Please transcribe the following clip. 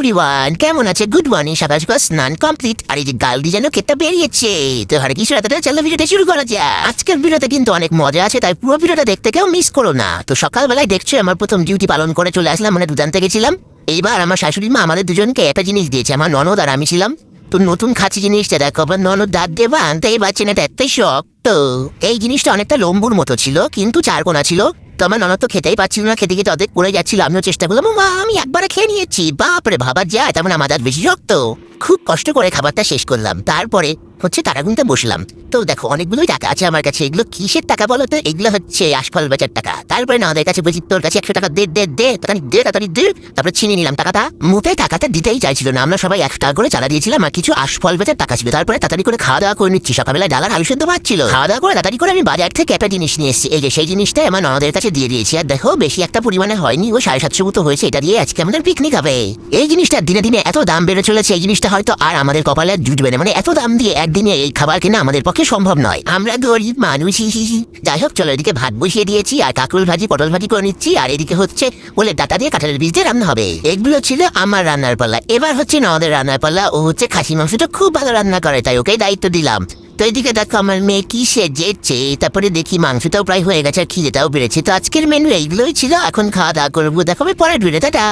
Everyone, কেমন আছে? Good morning. সকাল সকাল স্নান কমপ্লিট, আর এই যে গাল দিয়ে যেন কেটটা বেরিয়েছে। তো হরে কিছু রাতে চলো ভিডিওটা শুরু করা যায়। আজকের ভিডিওতে কিন্তু অনেক মজা আছে, তাই পুরো ভিডিওটা দেখতে কেউ মিস করো না। তো সকালবেলায় দেখছো আমার প্রথম ডিউটি পালন করে চলে আসলাম, মানে দুদান্তে গেছিলাম। এইবার আমার শাশুড়ি মা আমাদের দুজনকে একটা জিনিস দিয়েছে, আমার ননদ আর আমি ছিলাম। তো নতুন খাচ্ছি জিনিসটা দেখো, আবার ননদ দাঁত দেবা আনতে এই বাচ্চাটা এতটাই শখ। তো এই জিনিসটা অনেকটা লম্বুর মতো ছিল, কিন্তু চারকোনা ছিল। তো আমার ননদ তো খেতেই পাচ্ছিল না, খেতে খেতে অর্ধেক পড়ে যাচ্ছিল। আমিও চেষ্টা করলাম, মা আমি একবারে খেয়ে নিয়েছি। বাপরে, ভাবা যায় তেমন আমার দাঁত বেশি শক্ত। খুব কষ্ট করে খাবারটা শেষ করলাম, তারপরে হচ্ছে টাকা গুনতে বসলাম। তো দেখো অনেকগুলোই টাকা আছে আমার কাছে। এগুলো কিসের টাকা বলো তো? এগুলো হচ্ছে আশফল বেচার টাকা। তারপরে নদের কাছে বলছি, তোর কাছে 100 টাকা দে দে দে, তাড়াতাড়ি দে। তারপরে ছিনিয়ে নিলাম টাকাটা। মুখে টাকাটা দিতেই চাইছিল না। আমরা সবাই 1 টাকা করে চালা দিয়েছিলাম, আর কিছু আশফল বেচার টাকা ছিল। তারপরে তাড়াতাড়ি করে খাওয়া দাওয়া করে নিচ্ছি। সকালবেলা ডালার আলু সেদ্ধ পাচ্ছিল। খাওয়া দাওয়া করে তাড়াতাড়ি করে আমি বাজার থেকে একটা জিনিস নিয়ে এসেছি। এই যে সেই জিনিসটাই আমার ননদের কাছে দিয়ে দিয়েছি। আর দেখো বেশি একটা পরিমাণে হয়নি, ও 750 মতো হয়েছে। এটা দিয়ে আজকে আমাদের পিকনিক হবে। এই জিনিসটা দিনে দিনে এত দাম বেড়ে চলেছে, এই জিনিসটা হয়তো আর আমাদের কপালে জুটবে না। মানে এত দাম দিয়ে একদিনে এই খাবার কিনা আমাদের পক্ষে সম্ভব নয়। আমরা গরিব মানুষ। যাই হোক, চলো এদিকে ভাত বসিয়ে দিয়েছি, আর কাকুল ভাজি পটল ভাজি করে নিচ্ছি। আর এদিকে হচ্ছে বলে ডাটা দিয়ে কাঁঠালের বীজ দিয়ে রান্না হবে। এগুলো ছিল আমার রান্নার পাল্লা। এবার হচ্ছে নদের রান্নার পাল্লা। ও হচ্ছে খাসি মাংসটা খুব ভালো রান্না করে, তাই ওকে দায়িত্ব দিলাম। তো এদিকে দেখো আমার মেয়ে কি সেজেছে। তারপরে দেখি মাংসটাও প্রায় হয়ে গেছে, আর খিদেটাও বেড়েছে। তো আজকের মেনু এইগুলোই ছিল। এখন খাওয়া দাওয়া করবো, দেখাবে পরের ভিডিওতে। টাটা।